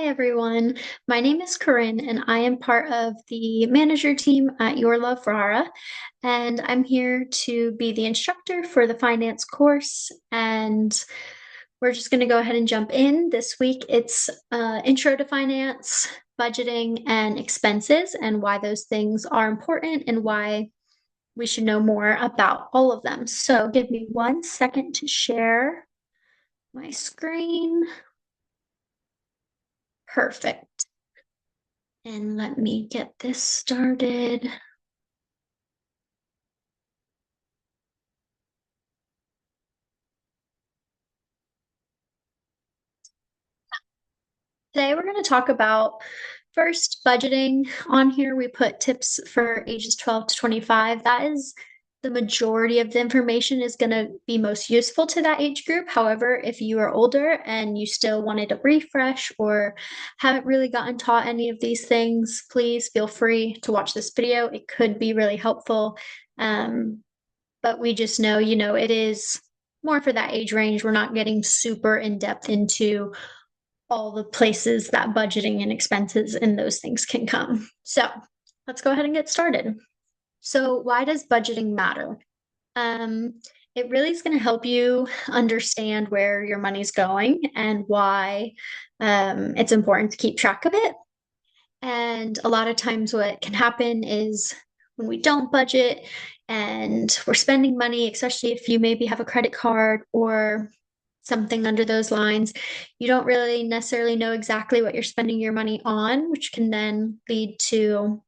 Hi, everyone. My name is Corinne, and I am part of the manager team at Your Love Rara. And I'm here to be the instructor for the finance course. And we're just going to go ahead and jump in. This week, it's Intro to Finance, Budgeting, and Expenses, and why those things are important and why we should know more about all of them. So give me 1 second to share my screen. Perfect. And let me get this started. Today we're going to talk about first budgeting. On here we put tips for ages 12 to 25. That is the majority of the information is going to be most useful to that age group. However, if you are older and you still wanted a refresh or haven't really gotten taught any of these things, please feel free to watch this video. It could be really helpful. But we just know, it is more for that age range. We're not getting super in depth into all the places that budgeting and expenses and those things can come. So let's go ahead and get started. So, why does budgeting matter? Um, it really is going to help you understand where your money's going and why it's important to keep track of it. And a lot of times, what can happen is when we don't budget and we're spending money, especially if you maybe have a credit card or something under those lines, you don't really necessarily know exactly what you're spending your money on, which can then lead to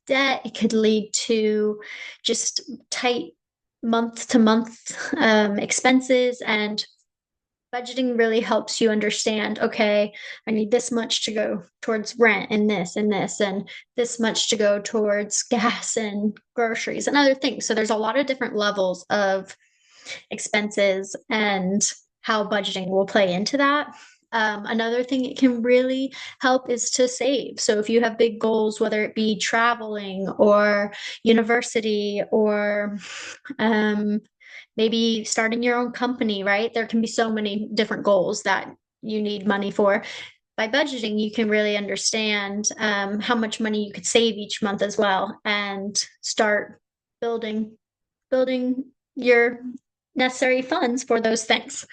debt. It could lead to just tight month to month expenses, and budgeting really helps you understand, okay, I need this much to go towards rent and this much to go towards gas and groceries and other things. So there's a lot of different levels of expenses and how budgeting will play into that. Another thing it can really help is to save. So if you have big goals, whether it be traveling or university or maybe starting your own company, right? There can be so many different goals that you need money for. By budgeting, you can really understand how much money you could save each month as well, and start building your necessary funds for those things.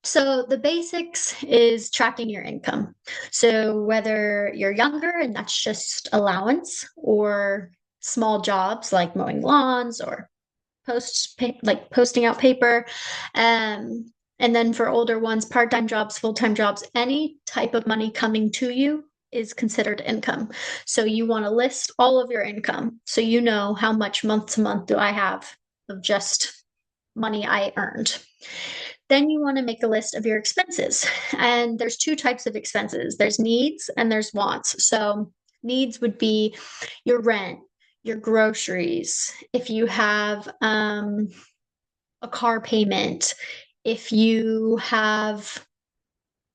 So the basics is tracking your income. So whether you're younger and that's just allowance, or small jobs like mowing lawns or posting out paper, and then for older ones, part-time jobs, full-time jobs, any type of money coming to you is considered income. So you want to list all of your income so you know how much month to month do I have of just money I earned. Then you want to make a list of your expenses. And there's two types of expenses. There's needs and there's wants. So needs would be your rent, your groceries, if you have a car payment, if you have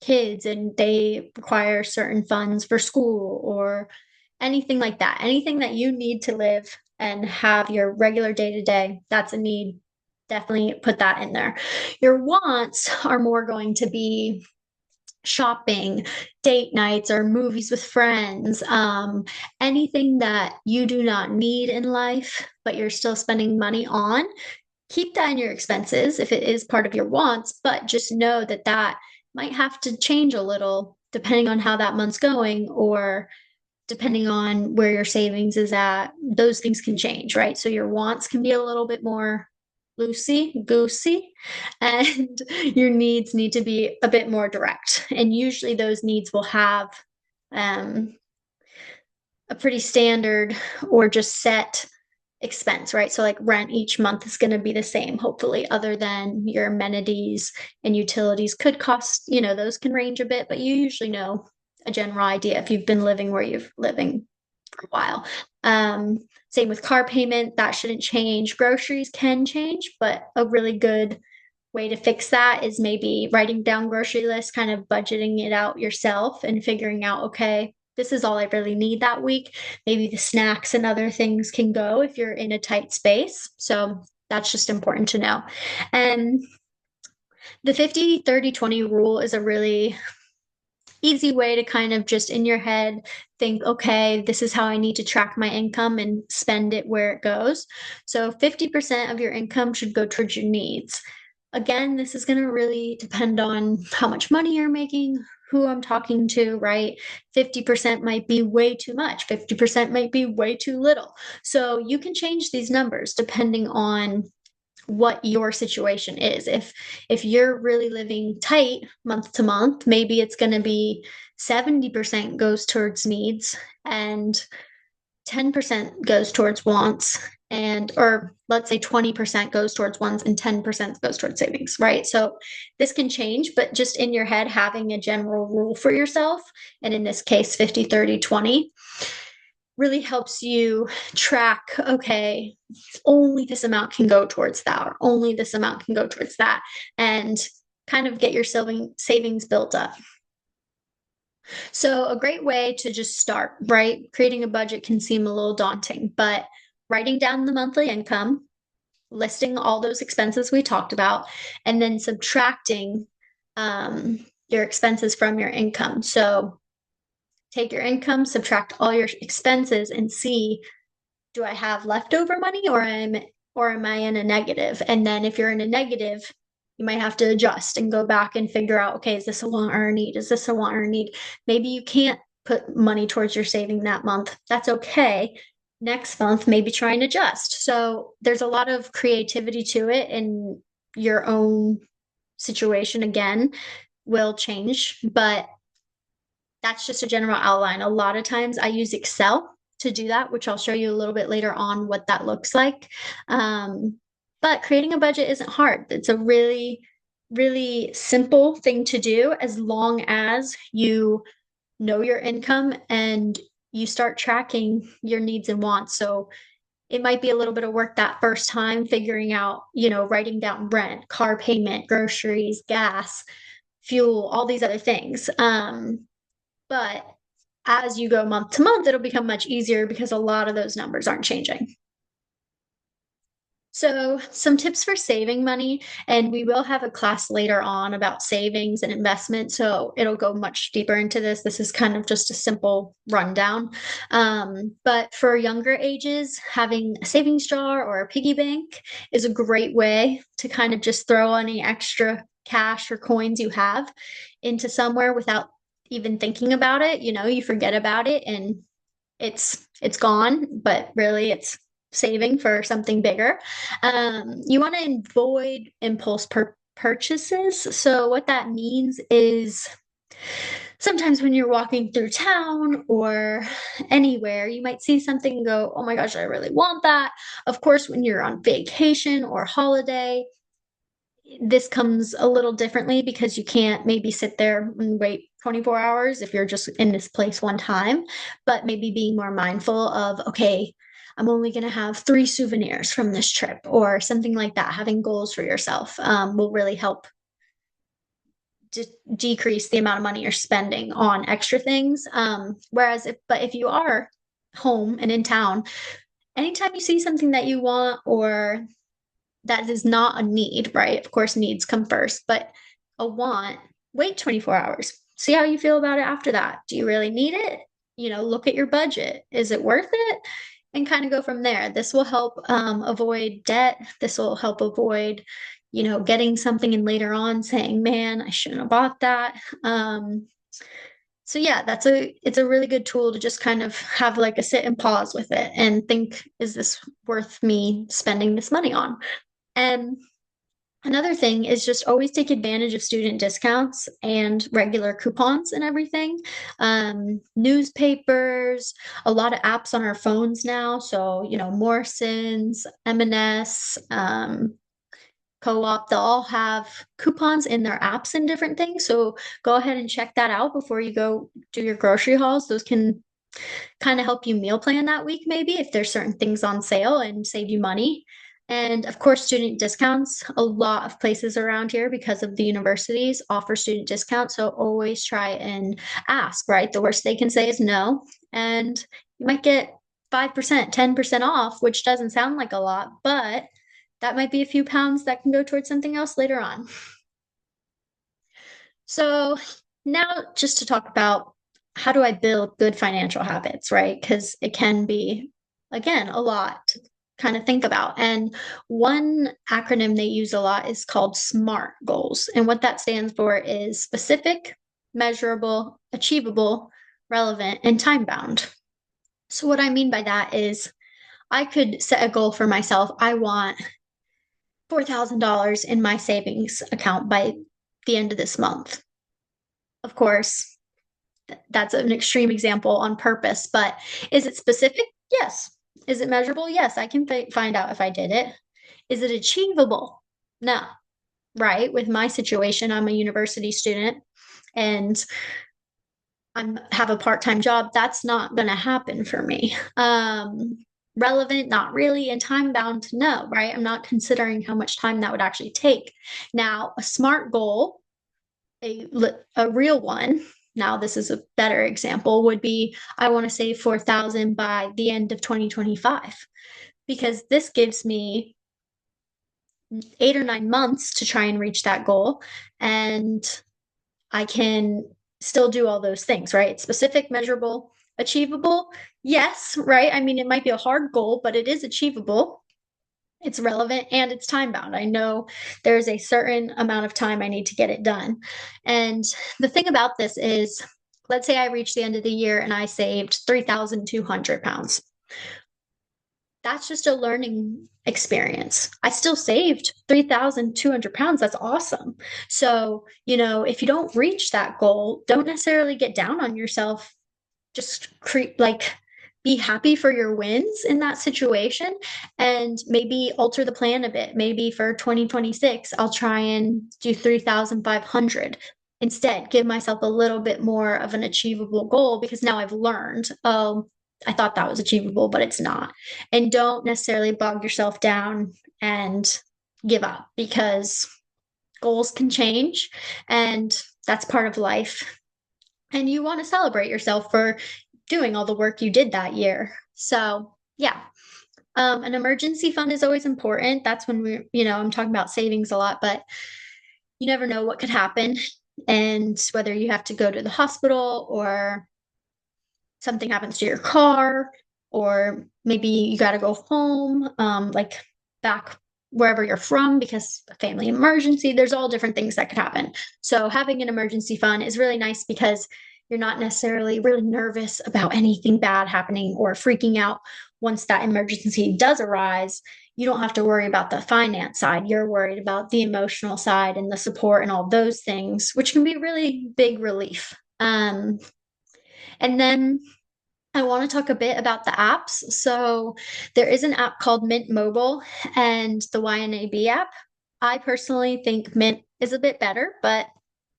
kids and they require certain funds for school or anything like that, anything that you need to live and have your regular day to day, that's a need. Definitely put that in there. Your wants are more going to be shopping, date nights, or movies with friends, anything that you do not need in life, but you're still spending money on. Keep that in your expenses if it is part of your wants, but just know that that might have to change a little depending on how that month's going, or depending on where your savings is at. Those things can change, right? So your wants can be a little bit more loosey goosey, and your needs need to be a bit more direct. And usually those needs will have um, a pretty standard or just set expense, right? So like rent each month is going to be the same, hopefully, other than your amenities and utilities could cost, those can range a bit, but you usually know a general idea if you've been living where you're living for a while. Same with car payment, that shouldn't change. Groceries can change, but a really good way to fix that is maybe writing down grocery lists, kind of budgeting it out yourself and figuring out, okay, this is all I really need that week. Maybe the snacks and other things can go if you're in a tight space. So that's just important to know. And the 50, 30, 20 rule is a really easy way to kind of just in your head think, okay, this is how I need to track my income and spend it where it goes. So 50% of your income should go towards your needs. Again, this is going to really depend on how much money you're making, who I'm talking to, right? 50% might be way too much, 50% might be way too little. So you can change these numbers depending on what your situation is. If you're really living tight month to month, maybe it's going to be 70% goes towards needs and 10% goes towards wants, and or let's say 20% goes towards wants and 10% goes towards savings, right? So this can change, but just in your head having a general rule for yourself, and in this case 50 30 20, really helps you track, okay, only this amount can go towards that, or only this amount can go towards that, and kind of get your savings built up. So, a great way to just start, right? Creating a budget can seem a little daunting, but writing down the monthly income, listing all those expenses we talked about, and then subtracting your expenses from your income. So, take your income, subtract all your expenses, and see, do I have leftover money, or am I in a negative? And then if you're in a negative, you might have to adjust and go back and figure out, okay, is this a want or a need? Is this a want or a need? Maybe you can't put money towards your saving that month. That's okay. Next month, maybe try and adjust. So there's a lot of creativity to it, and your own situation again will change, but that's just a general outline. A lot of times I use Excel to do that, which I'll show you a little bit later on what that looks like. But creating a budget isn't hard. It's a really, really simple thing to do as long as you know your income and you start tracking your needs and wants. So it might be a little bit of work that first time figuring out, writing down rent, car payment, groceries, gas, fuel, all these other things. But as you go month to month, it'll become much easier because a lot of those numbers aren't changing. So, some tips for saving money, and we will have a class later on about savings and investment. So, it'll go much deeper into this. This is kind of just a simple rundown. But for younger ages, having a savings jar or a piggy bank is a great way to kind of just throw any extra cash or coins you have into somewhere without even thinking about it. You forget about it and it's gone, but really it's saving for something bigger. You want to avoid impulse purchases. So what that means is sometimes when you're walking through town or anywhere, you might see something and go, "Oh my gosh, I really want that." Of course, when you're on vacation or holiday, this comes a little differently because you can't maybe sit there and wait 24 hours if you're just in this place one time, but maybe being more mindful of, okay, I'm only going to have 3 souvenirs from this trip or something like that. Having goals for yourself will really help decrease the amount of money you're spending on extra things. Whereas if you are home and in town, anytime you see something that you want or that is not a need, right? Of course, needs come first, but a want, wait 24 hours. See how you feel about it after that. Do you really need it? Look at your budget. Is it worth it? And kind of go from there. This will help avoid debt. This will help avoid, getting something and later on saying, man, I shouldn't have bought that. So yeah, it's a really good tool to just kind of have like a sit and pause with it and think, is this worth me spending this money on? And another thing is just always take advantage of student discounts and regular coupons and everything. Newspapers, a lot of apps on our phones now. So, Morrison's, M&S, Co-op, they'll all have coupons in their apps and different things. So go ahead and check that out before you go do your grocery hauls. Those can kind of help you meal plan that week, maybe if there's certain things on sale and save you money. And of course, student discounts. A lot of places around here, because of the universities, offer student discounts. So always try and ask, right? The worst they can say is no. And you might get 5%, 10% off, which doesn't sound like a lot, but that might be a few pounds that can go towards something else later on. So Now, just to talk about how do I build good financial habits, right? Because it can be, again, a lot to kind of think about. And one acronym they use a lot is called SMART goals. And what that stands for is specific, measurable, achievable, relevant, and time bound. So, what I mean by that is I could set a goal for myself. I want $4,000 in my savings account by the end of this month. Of course, that's an extreme example on purpose, but is it specific? Yes. Is it measurable? Yes, I can find out if I did it. Is it achievable? No, right? With my situation, I'm a university student and I'm have a part-time job. That's not going to happen for me. Relevant, not really, and time bound, no, right? I'm not considering how much time that would actually take. Now, a SMART goal, a real one. Now, this is a better example would be I want to save 4,000 by the end of 2025 because this gives me 8 or 9 months to try and reach that goal and I can still do all those things, right? Specific, measurable, achievable. Yes, right? I mean, it might be a hard goal, but it is achievable. It's relevant and it's time bound. I know there's a certain amount of time I need to get it done. And the thing about this is, let's say I reach the end of the year and I saved 3,200 pounds. That's just a learning experience. I still saved 3,200 pounds. That's awesome. So, if you don't reach that goal, don't necessarily get down on yourself. Just like be happy for your wins in that situation and maybe alter the plan a bit. Maybe for 2026, I'll try and do 3,500. Instead, give myself a little bit more of an achievable goal because now I've learned, oh, I thought that was achievable, but it's not. And don't necessarily bog yourself down and give up because goals can change and that's part of life. And you want to celebrate yourself for doing all the work you did that year. So, yeah. An emergency fund is always important. That's when I'm talking about savings a lot, but you never know what could happen and whether you have to go to the hospital or something happens to your car, or maybe you got to go home, like back wherever you're from because a family emergency. There's all different things that could happen. So having an emergency fund is really nice because you're not necessarily really nervous about anything bad happening or freaking out once that emergency does arise. You don't have to worry about the finance side. You're worried about the emotional side and the support and all those things, which can be really big relief. And then I want to talk a bit about the apps. So there is an app called Mint Mobile and the YNAB app. I personally think Mint is a bit better, but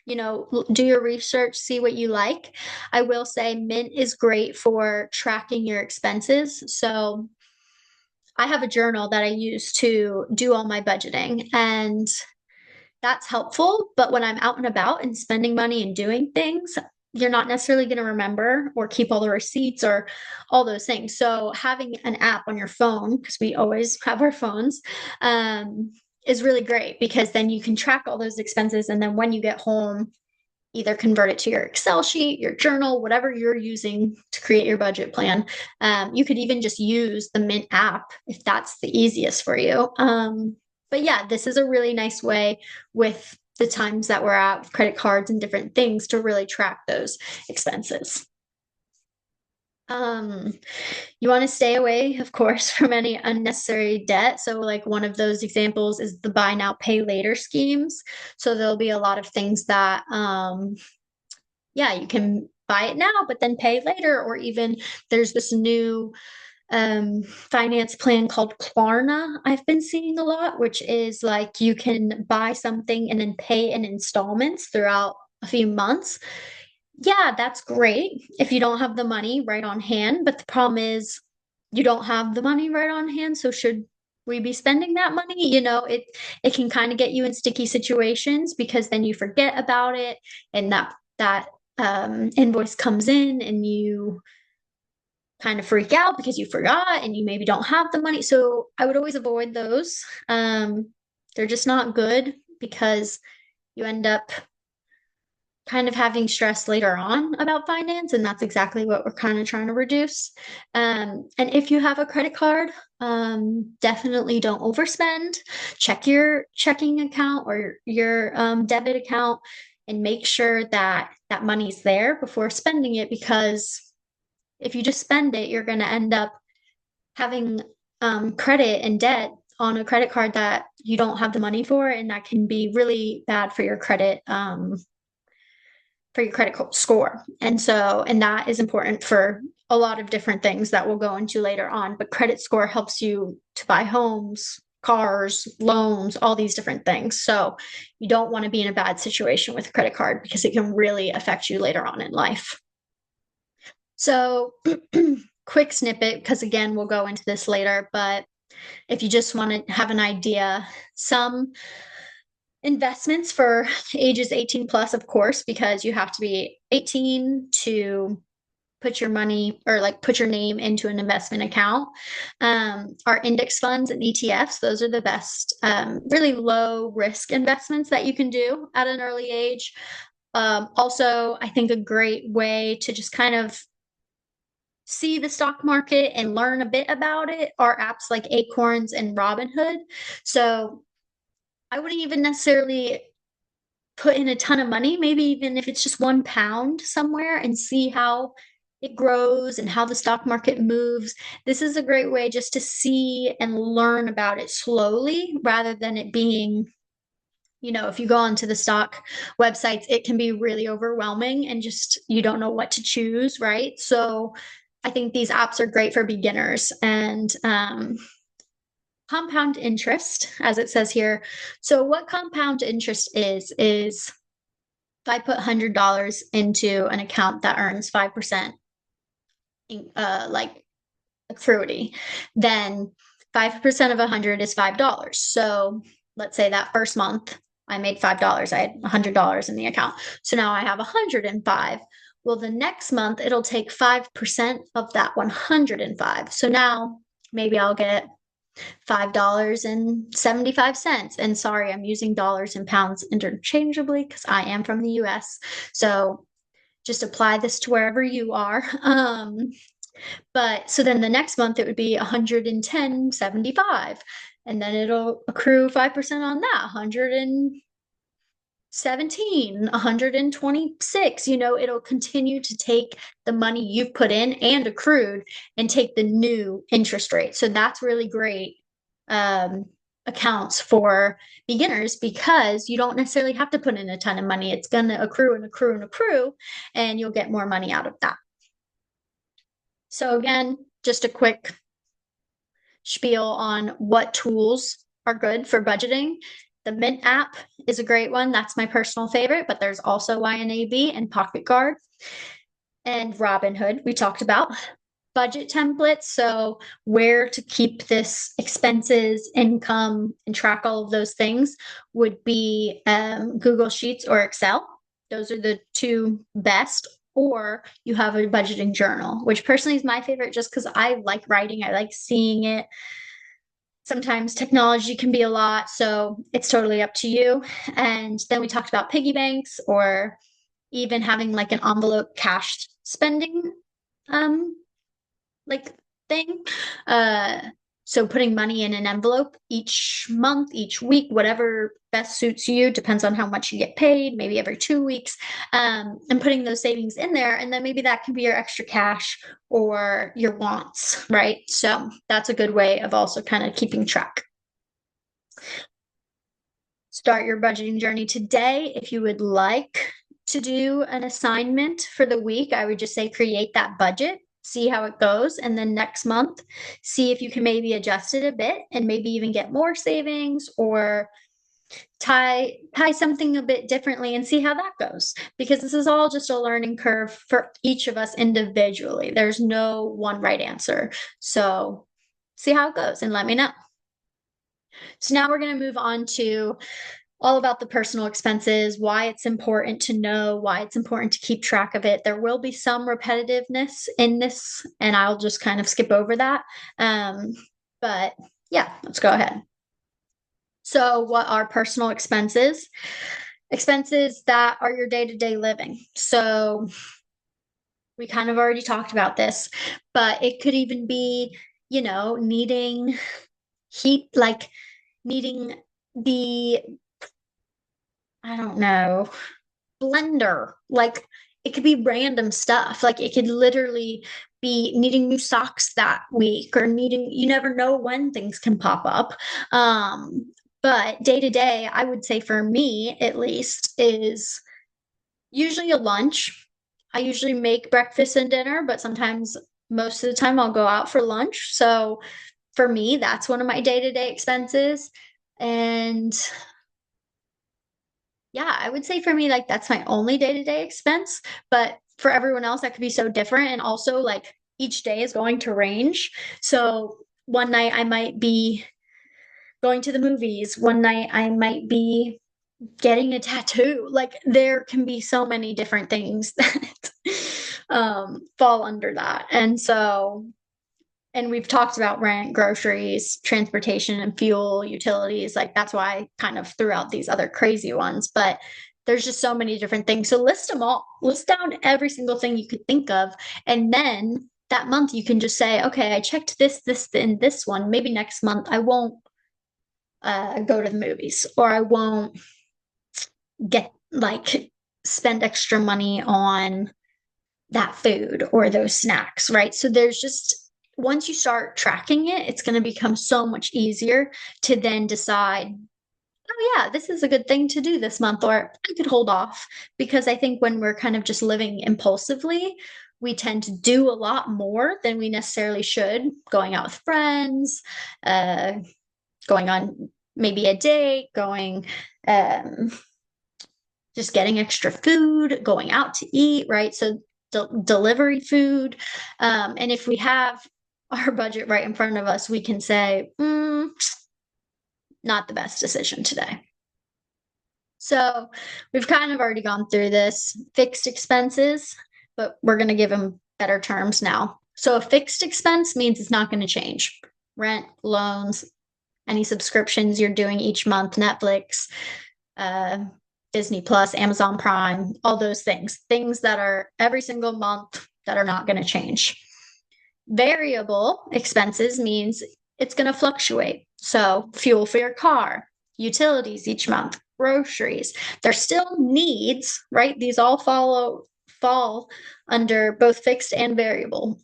do your research, see what you like. I will say Mint is great for tracking your expenses. So I have a journal that I use to do all my budgeting, and that's helpful. But when I'm out and about and spending money and doing things, you're not necessarily going to remember or keep all the receipts or all those things. So having an app on your phone, because we always have our phones, is really great because then you can track all those expenses. And then when you get home, either convert it to your Excel sheet, your journal, whatever you're using to create your budget plan. You could even just use the Mint app if that's the easiest for you. But yeah, this is a really nice way with the times that we're at with credit cards and different things to really track those expenses. Um, you want to stay away, of course, from any unnecessary debt. So, like one of those examples is the buy now, pay later schemes. So, there'll be a lot of things that yeah, you can buy it now, but then pay later. Or even there's this new finance plan called Klarna I've been seeing a lot, which is like you can buy something and then pay in installments throughout a few months. Yeah, that's great if you don't have the money right on hand. But the problem is you don't have the money right on hand. So should we be spending that money? It can kind of get you in sticky situations because then you forget about it and that invoice comes in and you kind of freak out because you forgot and you maybe don't have the money. So I would always avoid those. They're just not good because you end up kind of having stress later on about finance, and that's exactly what we're kind of trying to reduce. And if you have a credit card, definitely don't overspend. Check your checking account or your debit account and make sure that that money's there before spending it, because if you just spend it, you're going to end up having credit and debt on a credit card that you don't have the money for, and that can be really bad for your credit score. And that is important for a lot of different things that we'll go into later on. But credit score helps you to buy homes, cars, loans, all these different things. So you don't want to be in a bad situation with a credit card because it can really affect you later on in life. So, quick snippet, because again, we'll go into this later, but if you just want to have an idea, some investments for ages 18 plus, of course, because you have to be 18 to put your money or like put your name into an investment account. Are index funds and ETFs. Those are the best, really low risk investments that you can do at an early age. Also, I think a great way to just kind of see the stock market and learn a bit about it are apps like Acorns and Robinhood. So I wouldn't even necessarily put in a ton of money, maybe even if it's just £1 somewhere, and see how it grows and how the stock market moves. This is a great way just to see and learn about it slowly rather than it being, if you go onto the stock websites, it can be really overwhelming and just you don't know what to choose, right? So I think these apps are great for beginners. And compound interest, as it says here. So what compound interest is if I put $100 into an account that earns 5%, like accruity, then 5% of 100 is $5. So let's say that first month I made $5. I had $100 in the account. So now I have 105. Well, the next month it'll take 5% of that 105. So now maybe I'll get $5.75. And sorry, I'm using dollars and pounds interchangeably because I am from the US. So just apply this to wherever you are. But so then the next month it would be 110.75. And then it'll accrue 5% on that, 117, 126. It'll continue to take the money you've put in and accrued and take the new interest rate. So that's really great accounts for beginners because you don't necessarily have to put in a ton of money. It's going to accrue and accrue and accrue, and you'll get more money out of that. So again, just a quick spiel on what tools are good for budgeting. The Mint app is a great one. That's my personal favorite, but there's also YNAB and Pocket Guard and Robinhood we talked about. Budget templates, so where to keep this expenses, income, and track all of those things would be Google Sheets or Excel. Those are the two best. Or you have a budgeting journal, which personally is my favorite just because I like writing. I like seeing it. Sometimes technology can be a lot, so it's totally up to you. And then we talked about piggy banks or even having like an envelope cash spending like thing. So putting money in an envelope each month, each week, whatever best suits you, depends on how much you get paid, maybe every 2 weeks, and putting those savings in there. And then maybe that can be your extra cash or your wants, right? So that's a good way of also kind of keeping track. Start your budgeting journey today. If you would like to do an assignment for the week, I would just say create that budget, see how it goes, and then next month see if you can maybe adjust it a bit and maybe even get more savings or tie something a bit differently and see how that goes, because this is all just a learning curve for each of us individually. There's no one right answer. So see how it goes and let me know. So now we're going to move on to all about the personal expenses, why it's important to know, why it's important to keep track of it. There will be some repetitiveness in this, and I'll just kind of skip over that. But yeah, let's go ahead. So what are personal expenses? expenses that are your day-to-day living. So we kind of already talked about this, but it could even be, needing heat, like needing the, I don't know, blender. Like it could be random stuff. Like it could literally be needing new socks that week or needing, you never know when things can pop up. But day to day, I would say for me at least, is usually a lunch. I usually make breakfast and dinner, but sometimes most of the time I'll go out for lunch. So for me, that's one of my day-to-day expenses. And yeah, I would say for me, like that's my only day-to-day expense. But for everyone else, that could be so different. And also, like each day is going to range. So one night I might be going to the movies, one night I might be getting a tattoo. Like there can be so many different things that fall under that. And we've talked about rent, groceries, transportation, and fuel, utilities. Like that's why I kind of threw out these other crazy ones. But there's just so many different things. So list them all, list down every single thing you could think of. And then that month you can just say, okay, I checked this, and this one. Maybe next month I won't go to the movies, or I won't get like spend extra money on that food or those snacks, right? So there's just, once you start tracking it, it's going to become so much easier to then decide, oh, yeah, this is a good thing to do this month, or I could hold off. Because I think when we're kind of just living impulsively, we tend to do a lot more than we necessarily should, going out with friends, uh, going on maybe a date, going, um, just getting extra food, going out to eat, right? So delivery food. And if we have our budget right in front of us, we can say, not the best decision today. So we've kind of already gone through this fixed expenses, but we're going to give them better terms now. So a fixed expense means it's not going to change. Rent, loans, any subscriptions you're doing each month, Netflix, uh, Disney Plus, Amazon Prime, all those things that are every single month that are not going to change. Variable expenses means it's going to fluctuate. So, fuel for your car, utilities each month, groceries. They're still needs, right? These all fall under both fixed and variable.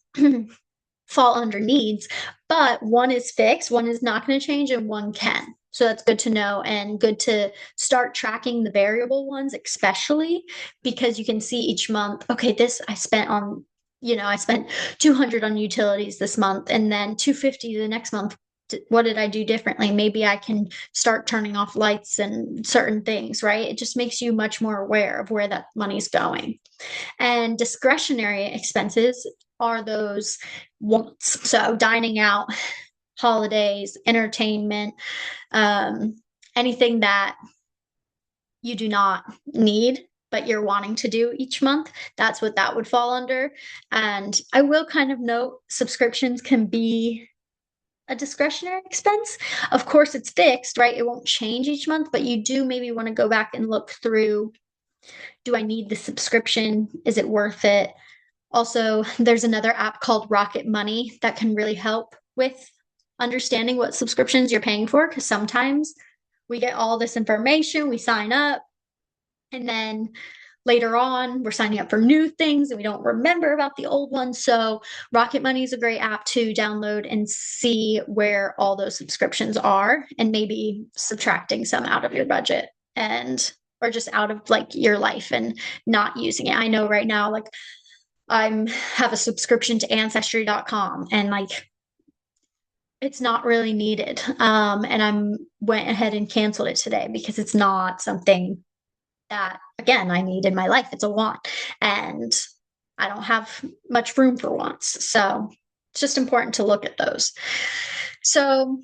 Fall under needs, but one is fixed, one is not going to change, and one can. So that's good to know, and good to start tracking the variable ones, especially because you can see each month, okay, this I spent on, I spent 200 on utilities this month, and then 250 the next month. What did I do differently? Maybe I can start turning off lights and certain things, right? It just makes you much more aware of where that money's going. And discretionary expenses are those wants. So dining out, holidays, entertainment, um, anything that you do not need, but you're wanting to do each month, that's what that would fall under. And I will kind of note subscriptions can be a discretionary expense. Of course, it's fixed, right? It won't change each month, but you do maybe want to go back and look through, do I need the subscription? Is it worth it? Also, there's another app called Rocket Money that can really help with understanding what subscriptions you're paying for, because sometimes we get all this information, we sign up, and then later on we're signing up for new things and we don't remember about the old ones. So Rocket Money is a great app to download and see where all those subscriptions are, and maybe subtracting some out of your budget, and or just out of like your life and not using it. I know right now, like I'm have a subscription to ancestry.com, and like it's not really needed. And I'm went ahead and canceled it today because it's not something that, again, I need in my life. It's a want, and I don't have much room for wants. So it's just important to look at those. So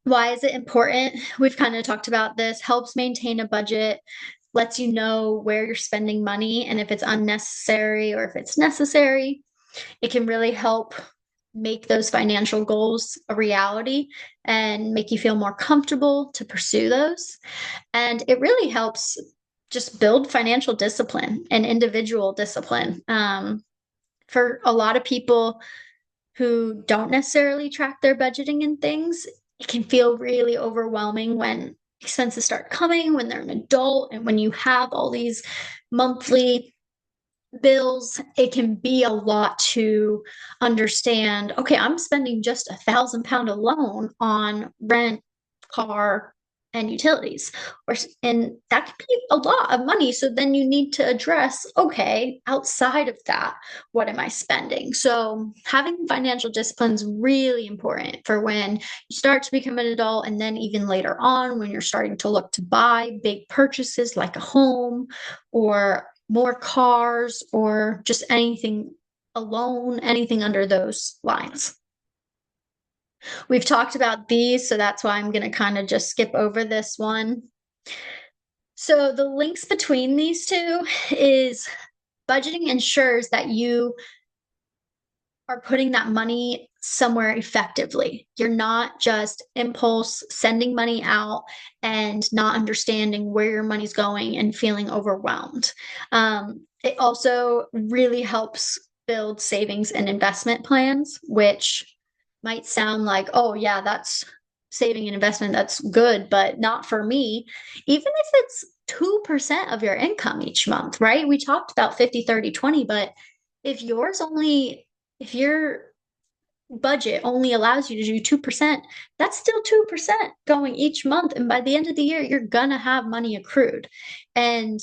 why is it important? We've kind of talked about this. Helps maintain a budget, lets you know where you're spending money and if it's unnecessary or if it's necessary. It can really help make those financial goals a reality and make you feel more comfortable to pursue those. And it really helps just build financial discipline and individual discipline. For a lot of people who don't necessarily track their budgeting and things, it can feel really overwhelming when expenses start coming, when they're an adult, and when you have all these monthly bills. It can be a lot to understand. Okay, I'm spending just £1,000 alone on rent, car, and utilities, and that can be a lot of money. So then you need to address, okay, outside of that, what am I spending? So having financial discipline is really important for when you start to become an adult, and then even later on when you're starting to look to buy big purchases like a home or more cars or just anything, alone, anything under those lines. We've talked about these, so that's why I'm going to kind of just skip over this one. So the links between these two is budgeting ensures that you are putting that money somewhere effectively. You're not just impulse sending money out and not understanding where your money's going and feeling overwhelmed. It also really helps build savings and investment plans, which might sound like, oh, yeah, that's saving and investment. That's good, but not for me. Even if it's 2% of your income each month, right? We talked about 50, 30, 20, but if yours only if your budget only allows you to do 2%, that's still 2% going each month. And by the end of the year, you're gonna have money accrued. And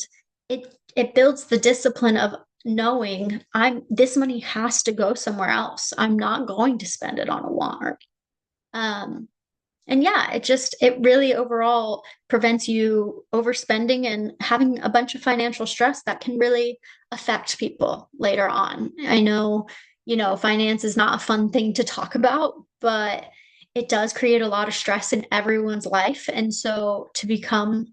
it builds the discipline of knowing this money has to go somewhere else. I'm not going to spend it on a want. And yeah, it really overall prevents you overspending and having a bunch of financial stress that can really affect people later on. I know, finance is not a fun thing to talk about, but it does create a lot of stress in everyone's life. And so to become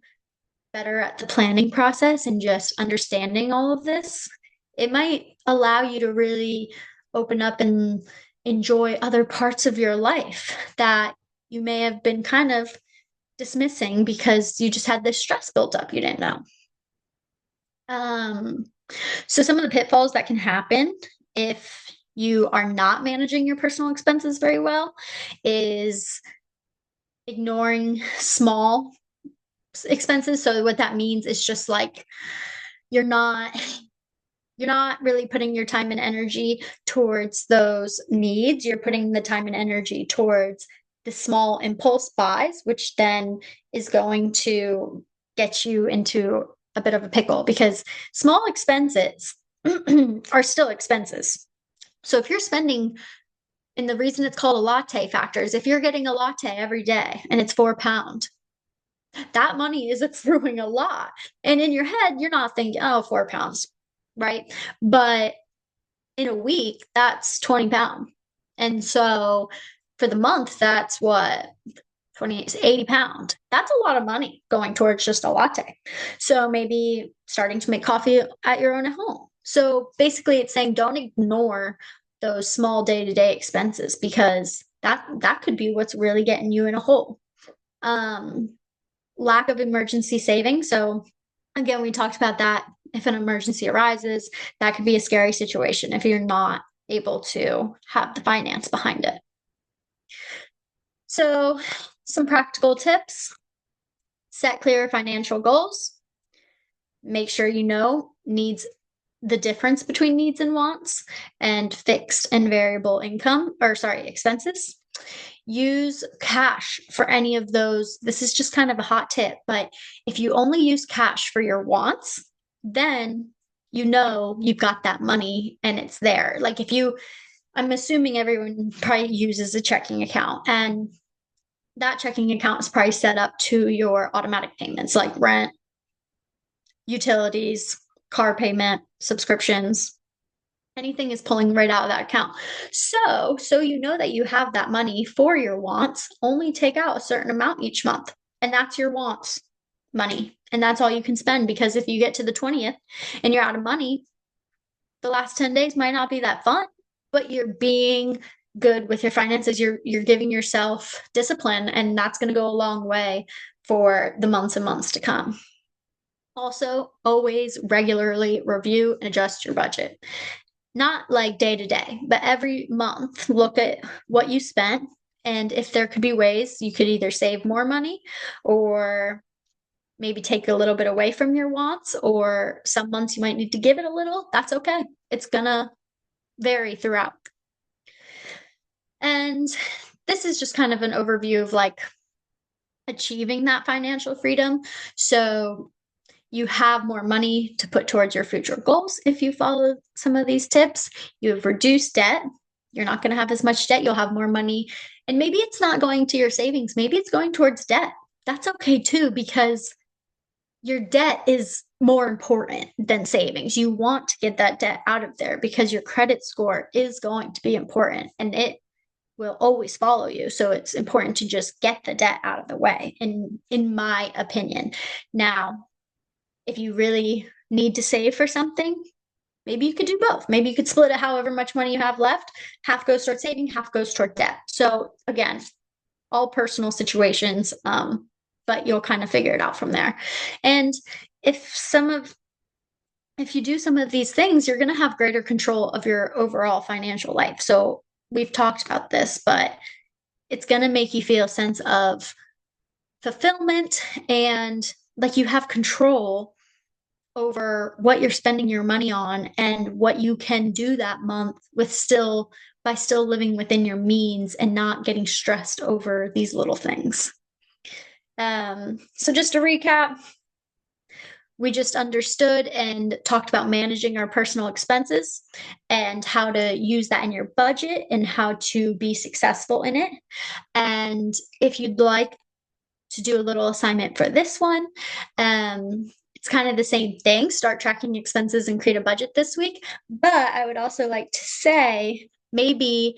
better at the planning process and just understanding all of this, it might allow you to really open up and enjoy other parts of your life that you may have been kind of dismissing because you just had this stress built up you didn't know. Um, so some of the pitfalls that can happen if you are not managing your personal expenses very well is ignoring small expenses. So what that means is just like you're not really putting your time and energy towards those needs. You're putting the time and energy towards the small impulse buys, which then is going to get you into a bit of a pickle because small expenses are still expenses. So if you're spending, and the reason it's called a latte factor is if you're getting a latte every day and it's £4, that money is accruing a lot. And in your head, you're not thinking, oh, £4, right? But in a week, that's £20. And so for the month, that's what 28 £80. That's a lot of money going towards just a latte. So maybe starting to make coffee at your own at home. So basically it's saying don't ignore those small day-to-day expenses because that could be what's really getting you in a hole. Lack of emergency savings. So again, we talked about that. If an emergency arises, that could be a scary situation if you're not able to have the finance behind it. So some practical tips: set clear financial goals. Make sure you know the difference between needs and wants and fixed and variable expenses. Use cash for any of those. This is just kind of a hot tip, but if you only use cash for your wants, then you've got that money and it's there. Like I'm assuming everyone probably uses a checking account, and that checking account is probably set up to your automatic payments like rent, utilities, car payment, subscriptions. Anything is pulling right out of that account. So you know that you have that money for your wants. Only take out a certain amount each month, and that's your wants money. And that's all you can spend, because if you get to the 20th and you're out of money, the last 10 days might not be that fun, but you're being good with your finances. You're giving yourself discipline, and that's going to go a long way for the months and months to come. Also, always regularly review and adjust your budget. Not like day to day, but every month, look at what you spent. And if there could be ways you could either save more money or maybe take a little bit away from your wants, or some months you might need to give it a little, that's okay. It's gonna vary throughout. And this is just kind of an overview of like achieving that financial freedom. So you have more money to put towards your future goals if you follow some of these tips. You have reduced debt. You're not going to have as much debt. You'll have more money. And maybe it's not going to your savings, maybe it's going towards debt. That's okay too, because your debt is more important than savings. You want to get that debt out of there because your credit score is going to be important and it will always follow you. So it's important to just get the debt out of the way, in my opinion. Now, if you really need to save for something, maybe you could do both. Maybe you could split it however much money you have left. Half goes toward saving, half goes toward debt. So again, all personal situations, but you'll kind of figure it out from there. And if some of if you do some of these things, you're going to have greater control of your overall financial life. So we've talked about this, but it's going to make you feel a sense of fulfillment and like you have control over what you're spending your money on and what you can do that month with still by still living within your means and not getting stressed over these little things. So just to recap, we just understood and talked about managing our personal expenses and how to use that in your budget and how to be successful in it. And if you'd like to do a little assignment for this one, it's kind of the same thing. Start tracking expenses and create a budget this week. But I would also like to say maybe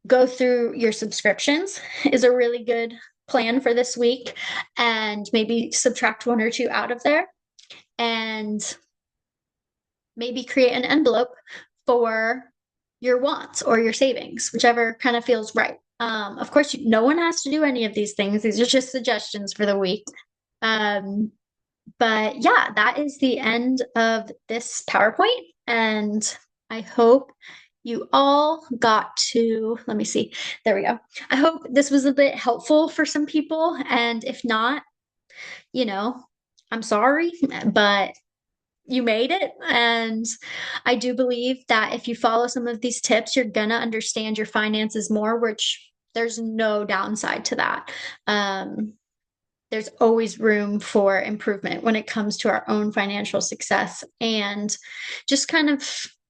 go through your subscriptions is a really good plan for this week, and maybe subtract one or two out of there, and maybe create an envelope for your wants or your savings, whichever kind of feels right. Of course, no one has to do any of these things. These are just suggestions for the week. But yeah, that is the end of this PowerPoint. And I hope you all got to, let me see, there we go. I hope this was a bit helpful for some people. And if not, you know, I'm sorry, but you made it. And I do believe that if you follow some of these tips, you're gonna understand your finances more, which there's no downside to that. There's always room for improvement when it comes to our own financial success, and just kind of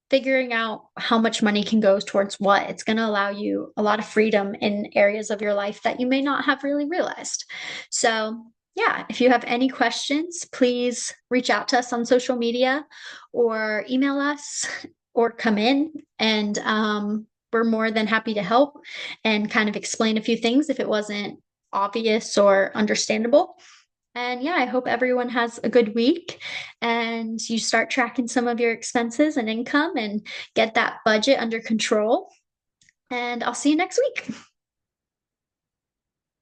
figuring out how much money can go towards what. It's going to allow you a lot of freedom in areas of your life that you may not have really realized. So yeah, if you have any questions, please reach out to us on social media or email us or come in, and we're more than happy to help and kind of explain a few things if it wasn't obvious or understandable. And yeah, I hope everyone has a good week and you start tracking some of your expenses and income and get that budget under control. And I'll see you next week.